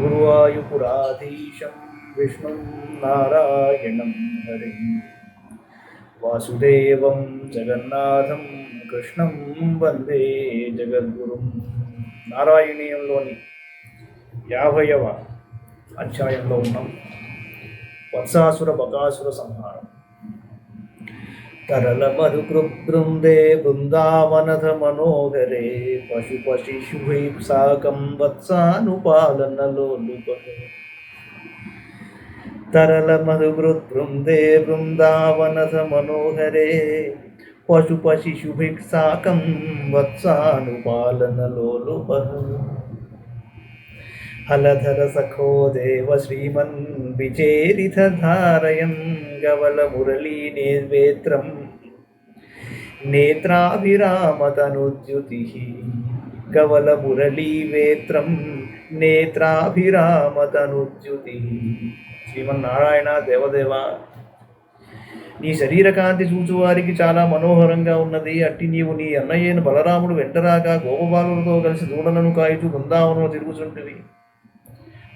గురువాయుపురాధీశం విష్ణుం నారాయణం హరిం వాసుదేవం జగన్నాథం కృష్ణం వందే జగద్గురుం. నారాయణీయంలోని 50వ అధ్యాయంలో ఉన్నాం. వత్సాసుర బకాసుర సంహారం. తరల మధుకృబృందే బృందావనథ మనోహరే పశుపశిశుభై సాకం వత్సానుపాలనలోలుపహే. తరల మధుకృబృందే బృందావనథ మనోహరే పశుపశిశుభై సాకం వత్సానుపాలనలోలుపహే. హలధర సఖో దేవ శ్రీమన్ విచేరిత ధారయన్ గవల మురళీ నేత్రం నేత్రాభిరామతనుద్యుతి. గవల మురళీవేత్రం నేత్రాభిరామతనుద్యుతి. శ్రీమన్నారాయణ దేవదేవ, నీ శరీరకాంతి చూచువారికి చాలా మనోహరంగా ఉన్నది. అట్టి నీవు నీ అన్నయ్యను బలరాముడు వెంటరాగా గోపబాలులతో కలిసి దూడలను కాయుచు బృందావనము తిరుగుచుంటివి.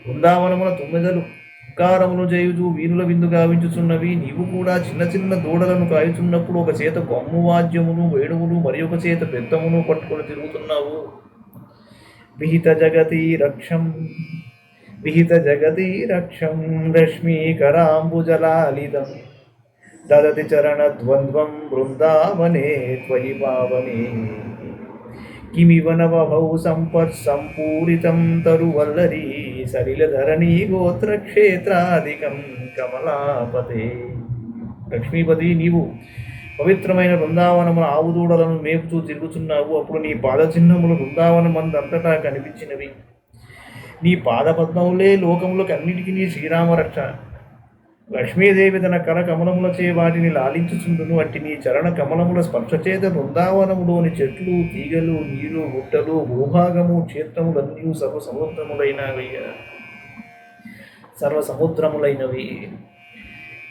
బృందావనమున తుమ్మెదలు ఉకారములు చేయుచు వీరుల విందు గావించుచున్నవి. నీవు కూడా చిన్న చిన్న దూడలను కాయుచున్నప్పుడు ఒక చేత కొమ్ము వాద్యమును వేణువులు మరి ఒక చేత బెత్తమును పట్టుకొని తిరుగుతున్నావు. విహిత జగతి రక్షం రశ్మీకరాంబుజలాలితం దదతి చరణద్వంద్వం బృందావనే త్వయి పావనే. కిమివ నవభౌ సంపూరితం తరువల్లరీ సలిలధరణీ గోత్రక్షేత్రాధికం కమలాపతే. లక్ష్మీపతి, నీవు పవిత్రమైన బృందావనమున ఆవుదూడలను మేపుచూ తిరుగుచున్నావు. అప్పుడు నీ పాదచిహ్నములు బృందావనమందంతటా కనిపించినవి. నీ పాదపద్మములే లోకములకు అన్నిటికీ శ్రీరామరక్ష. లక్ష్మీదేవి తన కర కమలములచే వాటిని లాలించుచుండును. అట్టి నీ చరణ కమలముల స్పర్శచేత బృందావనములోని చెట్లు, తీగలు, నీరు, గుట్టలు, భూభాగము, క్షేత్రములన్నీ సర్వసముద్రములైనవి.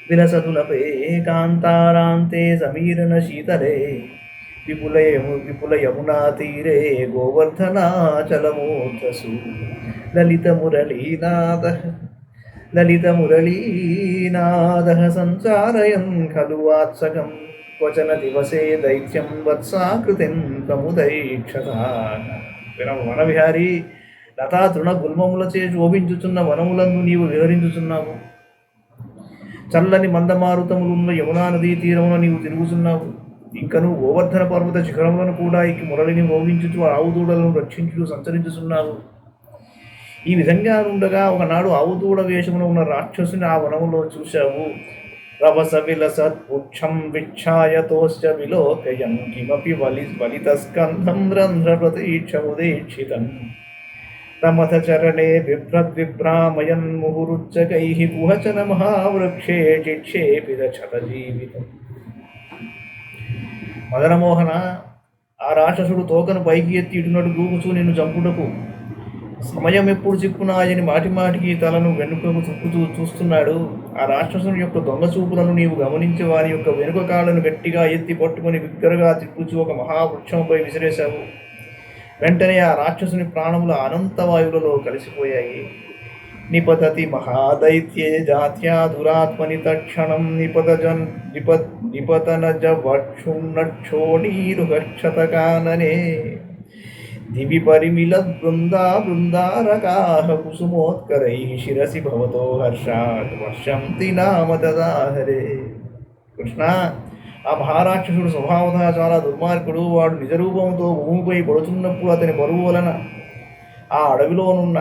విలసతులపే కాంతారాంతే సమీరణ శీతలే విపుల యమునా తీరే గోవర్ధనాచలమూర్ధసు. లలిత మురళీనాద సంచారయన్ ఖలు వాత్సకం క్వచన దివసే దైత్యం వత్సాకృతిం ప్రముదైక్షత. వనవిహారి, లతా తృణ గుల్మములచే శోభించుచున్న వనములందు నీవు విహరించుచున్నావు. చల్లని మందమారుతములున్న యమునా నదీ తీరమున నీవు తిరుగుచున్నావు. ఇంకను గోవర్ధన పర్వత శిఖరములను కూడా ఎక్కి మురళిని మోగించుచు ఆవుదూడలను రక్షించుచు సంచరించుచున్నావు. ఈ విధంగా ఉండగా ఒకనాడు ఆవుదూడ వేషమున ఉన్న రాక్షసుని ఆ వనములో చూశావు. రవస విలసత్పుక్షం విచ్ఛాయతోశ్చ విలోకయం కిమపి వలితస్కంధం రంధ్ర ప్రతీక్షముదీక్షితం. తమథ చరణే బిభ్రద్విభ్రామయన్ ముహురుచ్చకైః కుహచన మహావృక్షే చిక్షేపిత క్షతజీవితం. మదనమోహన, ఆ రాక్షసుడు తోకను పైకి ఎత్తి ఇటునటు దూకుచూ నిన్ను చంపుటకు సమయం ఎప్పుడు చిక్కునాయని మాటిమాటికి తలను వెనుకకు చుప్పుతూ చూస్తున్నాడు. ఆ రాక్షసుని యొక్క దొంగ చూపులను నీవు గమనించి వారి యొక్క వెనుక కాళ్ళను గట్టిగా ఎత్తి పట్టుకుని బిగ్గరగా తిప్పుచూ ఒక మహావృక్షంపై విసిరేశావు. వెంటనే ఆ రాక్షసుని ప్రాణముల అనంతవాయువులలో కలిసిపోయాయి. నిపతతి మహాదైత్యే జాత్యా దురాత్మని తక్షణం నిపతనజ వక్షున్నక్షోణీరుగక్షతకాననే. దివి పరిమిలద్ బృందారకాః కుసుమోత్కరైః శిరసి భవతో హర్షాత్ వర్షంతి నామ తదాహరే. కృష్ణ, ఆ మహారాక్షసుడు స్వభావతః చాలా దుర్మార్గుడు. వాడు నిజరూపంతో భూమిపై పడుతున్నప్పుడు అతని బరువు వలన ఆ అడవిలోనున్న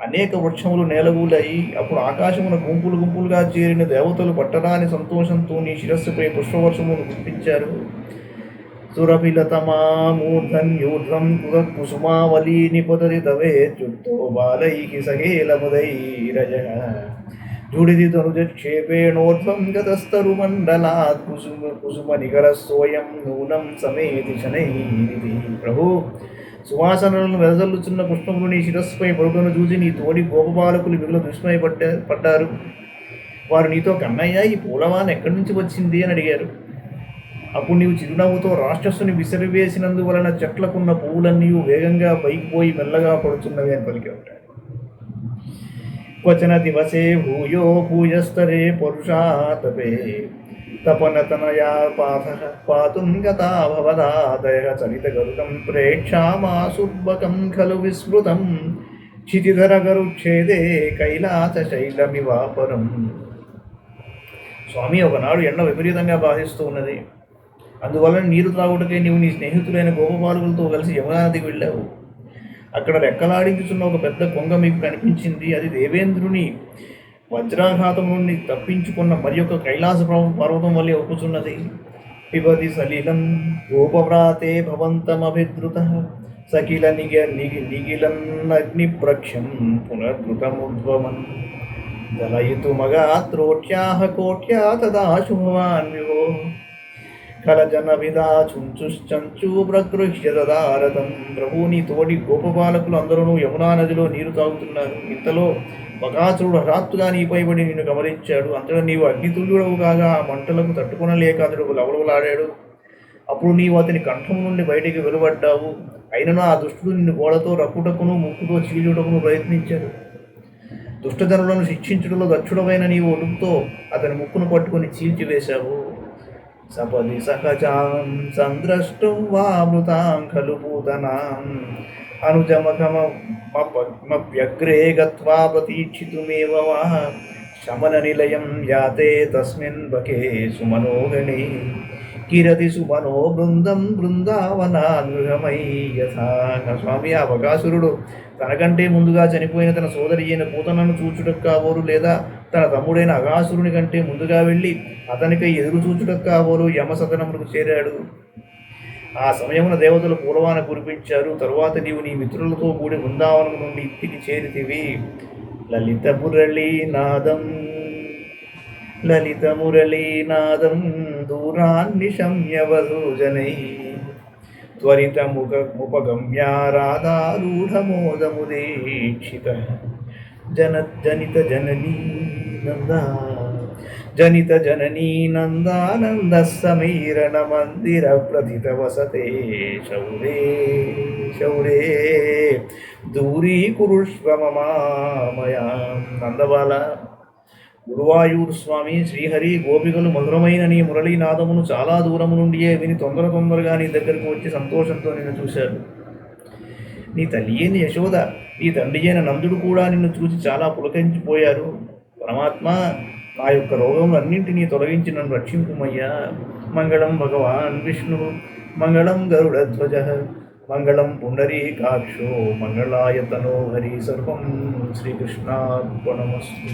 అనేక వృక్షములు నేలగూలాయి. అప్పుడు ఆకాశమున గుంపులు గుంపులుగా చేరిన దేవతలు పట్టరాని సంతోషంతో నీ శిరస్సుపై పుష్పవర్షమును కురిపించారు. సురభిలతమామూర్ధన్యూర్ధ్వం కుసుమావళీ నిపతతి తవేత్యుక్తో బాలైః సహేలముదైరజః. జుడిది తనుజక్షేపేణోర్ధ్వం గతస్తరుమండలాత్ కుసుమ నికరస్సోయం నూనం సమేతి శనైరితి. ప్రభు, సువాసనలను వెదజల్లుచున్న పుష్పములు నీ శిరస్సుపై పడుటను చూసి నీ తోడి గోపబాలకులు మిగులు విస్మయపడ్డారు. వారు నీతో, కన్నయ్య, ఈ పూలవాన ఎక్కడి నుంచి వచ్చింది అని అడిగారు. అప్పుడు నీవు చిరునవ్వుతో రాక్షసుని విసిరివేసినందువలన చెట్లకున్న పువ్వులన్నీ వేగంగా పైకి పోయి మెల్లగా పడుచున్నవి అని పలికి ఉంటాడు. క్వచన దివసే భూయో భూయస్తరే పరుషా తపే తపనతనయా పాథ పాతుం గతా భవదాదయ చలితగరుకం ప్రేక్షామాసుర్బకం ఖలు విస్మృతం క్షితిధరగరుచ్ఛేదే కైలాసశైలమివాపరం. స్వామి, ఒకనాడు ఎండ విపరీతంగా బాధిస్తూ ఉన్నది. అందువలన నీరు త్రాగుటకే నీవు నీ స్నేహితులైన గోపబాలులతో కలిసి యమునా నదికి వెళ్ళావు. అక్కడ రెక్కలాడించుతున్న ఒక పెద్ద కొంగ మీకు కనిపించింది. అది దేవేంద్రుని వజ్రాఘాతం నుండి తప్పించుకున్న మరి యొక్క కైలాస పర్వతం వల్లే ఒప్పుచున్నది. పిబది సలిలం గోపవ్రాతే భవంతమభిద్రుత సకిల నిగిలన్నగ్ని ప్రక్షం పునర్ధృతముద్వమన్ జలయితుమగాత్రోట్యాహ కోట్యా తదా శుభవాన్ విభో కలజన విదాచుంచుశ్చంచు ప్రగృహ్య తదారతం. ప్రభు, నీ తోడి గోపబాలకులు అందరూ యమునా నదిలో నీరు తాగుతున్నారు. ఇంతలో బకాసురుడు హఠాత్తుగా నీపై పడి నిన్ను గమనించాడు. అంతటా నీవు అగ్నితుల్యుడవు కాగా ఆ మంటలకు తట్టుకొనలేక అతడు లవలవలాడాడు. అప్పుడు నీవు అతని కంఠం నుండి బయటికి వెలువడ్డావు. అయినను ఆ దుష్టుడు నిన్ను గోడతో రక్కుటకును ముక్కుతో చీల్చుటకును ప్రయత్నించాడు. దుష్టజనులను శిక్షించుటలో దక్షుడమైన నీవు ఒడుపుతో అతని ముక్కును పట్టుకుని చీల్చివేశావు. సపది సహజాం సంద్రష్టం వా మృతాం ఖలు పూతనాం అనుజమఘమప్యగ్రే గత్వా ప్రతీక్షితుమేవ వా శమన నిలయం యాతే తస్మిన్ బకే సుమనోగణే కిరతి సుమనో బృందం బృందావనాగృహమై యథా. స్వామి, ఆ బకాసురుడు తనకంటే ముందుగా చనిపోయిన తన సోదరి అయిన పూతనను చూచుటకు కాబోలు, లేదా తన తమ్ముడైన అగాసురుని కంటే ముందుగా వెళ్ళి అతనికై ఎదురు చూచుటకు కాబోలు యమసదనములకు చేరాడు. ఆ సమయమున దేవతలు పూలవాన కురిపించారు. తరువాత నీవు నీ మిత్రులతో కూడి బృందావనం నుండి ఇంటికి చేరితివి. లలిత మురళీనాదం దూరాన్నిశమ్యవధూజనై త్వరితముపగమ్య రాధారూఢమోదముదీక్షిత జనిత జననీ నందానంద సమీరణ మందిర ప్రథిత వసతే శౌరే శౌరే దూరీకురుష్వ మమామయా. నందబాల, గురువాయూరు స్వామి, శ్రీహరి, గోపికలు మధురమైన నీ మురళీనాదమును చాలా దూరము నుండియే విని తొందరగా నీ దగ్గరకు వచ్చి సంతోషంతో నిన్ను చూశారు. నీ తల్లి అయిన యశోద, నీ తండ్రి అయిన నందుడు కూడా నిన్ను చూసి చాలా పులకరించిపోయారు. పరమాత్మ, నా యొక్క రోగములన్నింటినీ తొలగించి నన్ను రక్షింపుమయ్యా. మంగళం భగవాన్ విష్ణు, మంగళం గరుడధ్వజ, మంగళం పుండరీకాక్షో, మంగళాయతనో హరి. సర్వం శ్రీకృష్ణార్పణమస్తు.